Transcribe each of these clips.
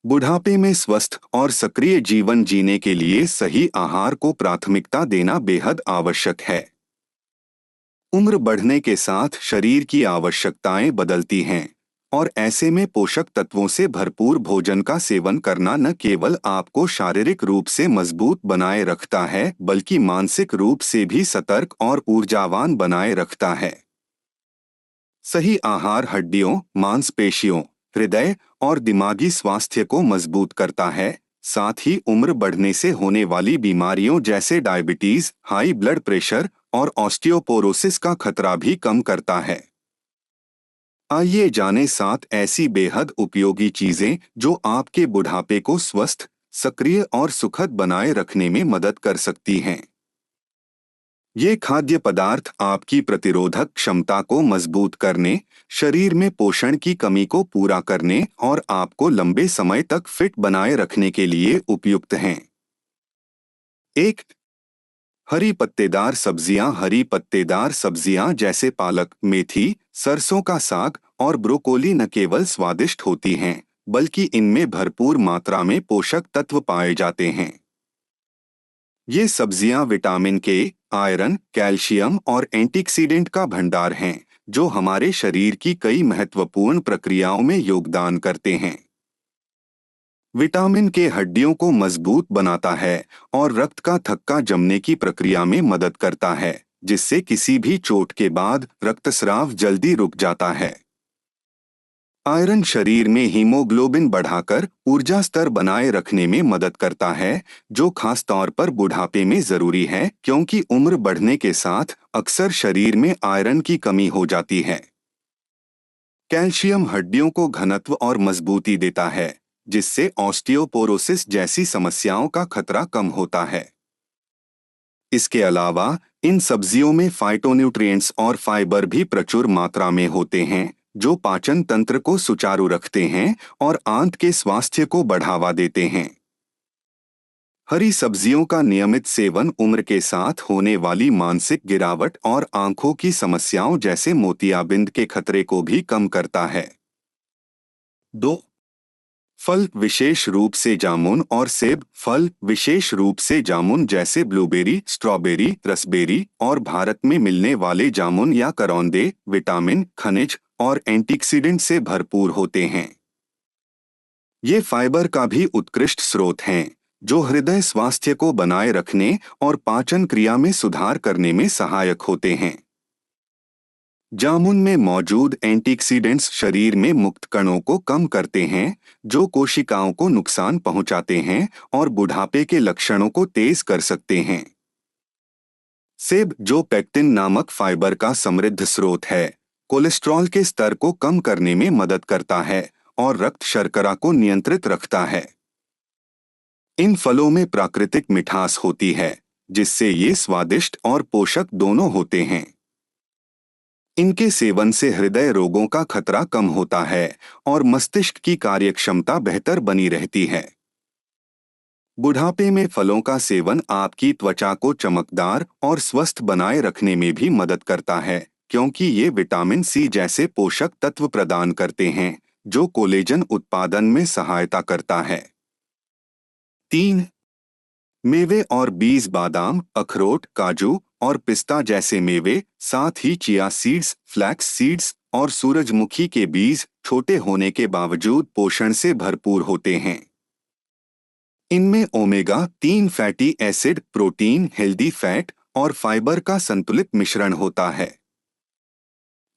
बुढ़ापे में स्वस्थ और सक्रिय जीवन जीने के लिए सही आहार को प्राथमिकता देना बेहद आवश्यक है। उम्र बढ़ने के साथ शरीर की आवश्यकताएं बदलती हैं और ऐसे में पोषक तत्वों से भरपूर भोजन का सेवन करना न केवल आपको शारीरिक रूप से मजबूत बनाए रखता है बल्कि मानसिक रूप से भी सतर्क और ऊर्जावान बनाए रखता है। सही आहार हड्डियों, मांसपेशियों, हृदय और दिमागी स्वास्थ्य को मजबूत करता है, साथ ही उम्र बढ़ने से होने वाली बीमारियों जैसे डायबिटीज, हाई ब्लड प्रेशर और ऑस्टियोपोरोसिस का खतरा भी कम करता है। आइए जानें 7 ऐसी बेहद उपयोगी चीजें जो आपके बुढ़ापे को स्वस्थ, सक्रिय और सुखद बनाए रखने में मदद कर सकती हैं। ये खाद्य पदार्थ आपकी प्रतिरोधक क्षमता को मजबूत करने, शरीर में पोषण की कमी को पूरा करने और आपको लंबे समय तक फिट बनाए रखने के लिए उपयुक्त हैं। 1. हरी पत्तेदार सब्जियां। हरी पत्तेदार सब्जियां जैसे पालक, मेथी, सरसों का साग और ब्रोकोली न केवल स्वादिष्ट होती हैं, बल्कि इनमें भरपूर मात्रा में पोषक तत्व पाए जाते हैं। ये सब्जियां विटामिन के, आयरन, कैल्शियम और एंटीऑक्सीडेंट का भंडार हैं, जो हमारे शरीर की कई महत्वपूर्ण प्रक्रियाओं में योगदान करते हैं। विटामिन के हड्डियों को मजबूत बनाता है और रक्त का थक्का जमने की प्रक्रिया में मदद करता है, जिससे किसी भी चोट के बाद रक्तस्राव जल्दी रुक जाता है। आयरन शरीर में हीमोग्लोबिन बढ़ाकर ऊर्जा स्तर बनाए रखने में मदद करता है, जो खास तौर पर बुढ़ापे में जरूरी है क्योंकि उम्र बढ़ने के साथ अक्सर शरीर में आयरन की कमी हो जाती है। कैल्शियम हड्डियों को घनत्व और मजबूती देता है, जिससे ऑस्टियोपोरोसिस जैसी समस्याओं का खतरा कम होता है। इसके अलावा इन सब्जियों में फाइटोन्यूट्रिएंट्स और फाइबर भी प्रचुर मात्रा में होते हैं, जो पाचन तंत्र को सुचारू रखते हैं और आंत के स्वास्थ्य को बढ़ावा देते हैं। हरी सब्जियों का नियमित सेवन उम्र के साथ होने वाली मानसिक गिरावट और आंखों की समस्याओं जैसे मोतियाबिंद के खतरे को भी कम करता है। 2. फल, विशेष रूप से जामुन और सेब। फल, विशेष रूप से जामुन जैसे ब्लूबेरी, स्ट्रॉबेरी, रसबेरी और भारत में मिलने वाले जामुन या करौंदे विटामिन, खनिज और एंटीऑक्सीडेंट से भरपूर होते हैं। ये फाइबर का भी उत्कृष्ट स्रोत हैं, जो हृदय स्वास्थ्य को बनाए रखने और पाचन क्रिया में सुधार करने में सहायक होते हैं। जामुन में मौजूद एंटीऑक्सीडेंट्स शरीर में मुक्त कणों को कम करते हैं, जो कोशिकाओं को नुकसान पहुंचाते हैं और बुढ़ापे के लक्षणों को तेज कर सकते हैं। सेब, जो पेक्टिन नामक फाइबर का समृद्ध स्रोत है, कोलेस्ट्रॉल के स्तर को कम करने में मदद करता है और रक्त शर्करा को नियंत्रित रखता है। इन फलों में प्राकृतिक मिठास होती है, जिससे ये स्वादिष्ट और पोषक दोनों होते हैं। इनके सेवन से हृदय रोगों का खतरा कम होता है और मस्तिष्क की कार्यक्षमता बेहतर बनी रहती है। बुढ़ापे में फलों का सेवन आपकी त्वचा को चमकदार और स्वस्थ बनाए रखने में भी मदद करता है, क्योंकि ये विटामिन सी जैसे पोषक तत्व प्रदान करते हैं, जो कोलेजन उत्पादन में सहायता करता है। 3. मेवे और बीज। बादाम, अखरोट, काजू और पिस्ता जैसे मेवे, साथ ही चिया सीड्स, फ्लैक्स सीड्स और सूरजमुखी के बीज छोटे होने के बावजूद पोषण से भरपूर होते हैं। इनमें omega 3 fatty acid, protein, healthy fat और फाइबर का संतुलित मिश्रण होता है।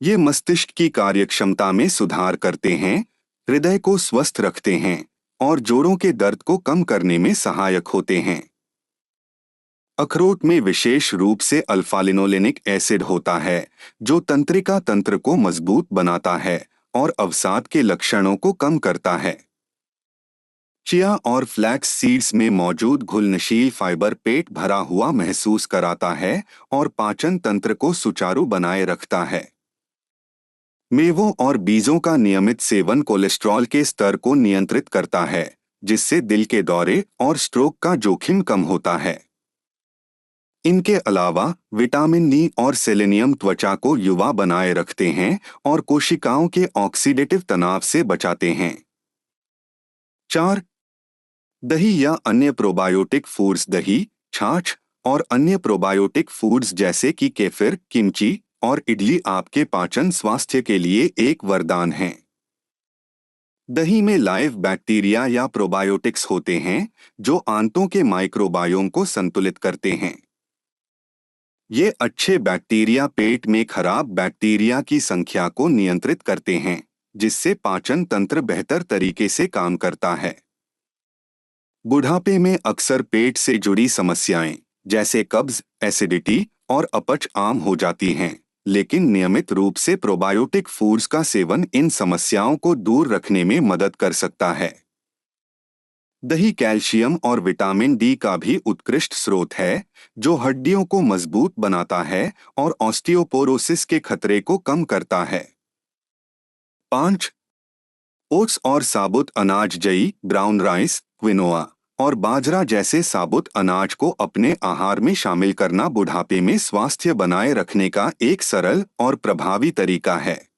ये मस्तिष्क की कार्यक्षमता में सुधार करते हैं, हृदय को स्वस्थ रखते हैं और जोड़ों के दर्द को कम करने में सहायक होते हैं। अखरोट में विशेष रूप से अल्फा-लिनोलेनिक एसिड होता है, जो तंत्रिका तंत्र को मजबूत बनाता है और अवसाद के लक्षणों को कम करता है। चिया और फ्लैक्स सीड्स में मौजूद घुलनशील फाइबर पेट भरा हुआ महसूस कराता है और पाचन तंत्र को सुचारू बनाए रखता है। मेवों और बीजों का नियमित सेवन कोलेस्ट्रॉल के स्तर को नियंत्रित करता है, जिससे दिल के दौरे और स्ट्रोक का जोखिम कम होता है। इनके अलावा विटामिन डी और सेलेनियम त्वचा को युवा बनाए रखते हैं और कोशिकाओं के ऑक्सीडेटिव तनाव से बचाते हैं। 4. दही या अन्य प्रोबायोटिक फूड्स। दही, छाछ और अन्य प्रोबायोटिक फूड्स जैसे कि केफिर, किमची और इडली आपके पाचन स्वास्थ्य के लिए एक वरदान हैं। दही में लाइव बैक्टीरिया या प्रोबायोटिक्स होते हैं जो आंतों के माइक्रोबायोम को संतुलित करते हैं। ये अच्छे बैक्टीरिया पेट में खराब बैक्टीरिया की संख्या को नियंत्रित करते हैं, जिससे पाचन तंत्र बेहतर तरीके से काम करता है। बुढ़ापे में अक्सर पेट से जुड़ी समस्याएं जैसे कब्ज, एसिडिटी और अपच आम हो जाती हैं, लेकिन नियमित रूप से प्रोबायोटिक फूड्स का सेवन इन समस्याओं को दूर रखने में मदद कर सकता है। दही कैल्शियम और विटामिन डी का भी उत्कृष्ट स्रोत है, जो हड्डियों को मजबूत बनाता है और ऑस्टियोपोरोसिस के खतरे को कम करता है। 5. ओट्स और साबुत अनाज। जई, ब्राउन राइस, क्विनोआ और बाजरा जैसे साबुत अनाज को अपने आहार में शामिल करना बुढ़ापे में स्वास्थ्य बनाए रखने का एक सरल और प्रभावी तरीका है।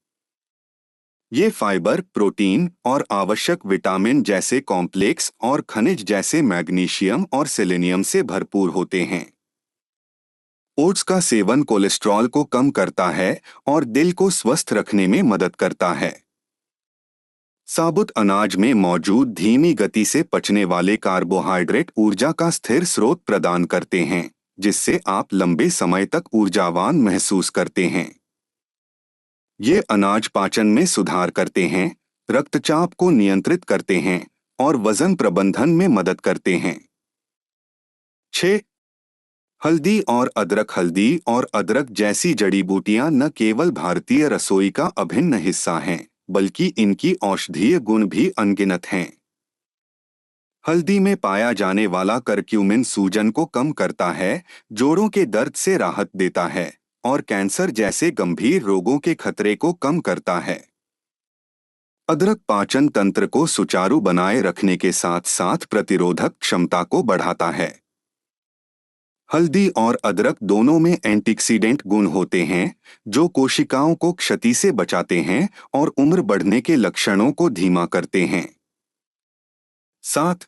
ये फाइबर, प्रोटीन और आवश्यक विटामिन जैसे कॉम्प्लेक्स और खनिज जैसे मैग्नीशियम और सेलेनियम से भरपूर होते हैं। ओट्स का सेवन कोलेस्ट्रॉल को कम करता है और दिल को स्वस्थ रखने में मदद करता है। साबुत अनाज में मौजूद धीमी गति से पचने वाले कार्बोहाइड्रेट ऊर्जा का स्थिर स्रोत प्रदान करते हैं, जिससे आप लंबे समय तक ऊर्जावान महसूस करते हैं। ये अनाज पाचन में सुधार करते हैं, रक्तचाप को नियंत्रित करते हैं और वजन प्रबंधन में मदद करते हैं। 6. हल्दी और अदरक। हल्दी और अदरक जैसी जड़ी बूटियां न केवल भारतीय रसोई का अभिन्न हिस्सा हैं, बल्कि इनकी औषधीय गुण भी अनगिनत हैं। हल्दी में पाया जाने वाला करक्यूमिन सूजन को कम करता है, जोड़ों के दर्द से राहत देता है और कैंसर जैसे गंभीर रोगों के खतरे को कम करता है। अदरक पाचन तंत्र को सुचारू बनाए रखने के साथ साथ प्रतिरोधक क्षमता को बढ़ाता है। हल्दी और अदरक दोनों में एंटीऑक्सीडेंट गुण होते हैं, जो कोशिकाओं को क्षति से बचाते हैं और उम्र बढ़ने के लक्षणों को धीमा करते हैं। 7.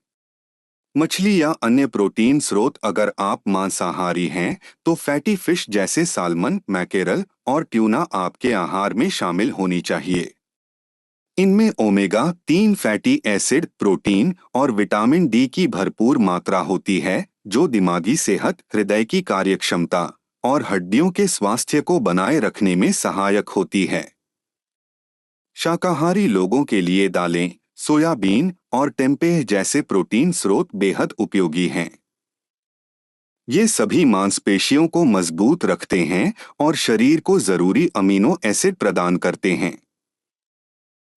मछली या अन्य प्रोटीन स्रोत। अगर आप मांसाहारी हैं, तो फैटी फिश जैसे साल्मन, मैकेरल और ट्यूना आपके आहार में शामिल होनी चाहिए। इनमें ओमेगा-3 फैटी एसिड, प्रोटीन और विटामिन डी की भरपूर मात्रा होती है, जो दिमागी सेहत, हृदय की कार्यक्षमता और हड्डियों के स्वास्थ्य को बनाए रखने में सहायक होती है। शाकाहारी लोगों के लिए दालें, सोयाबीन और टेम्पेह जैसे प्रोटीन स्रोत बेहद उपयोगी हैं। ये सभी मांसपेशियों को मजबूत रखते हैं और शरीर को जरूरी अमीनो एसिड प्रदान करते हैं।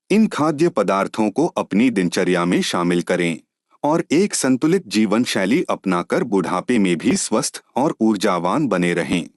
इन खाद्य पदार्थों को अपनी दिनचर्या में शामिल करें और एक संतुलित जीवन शैली अपनाकर बुढ़ापे में भी स्वस्थ और ऊर्जावान बने रहें।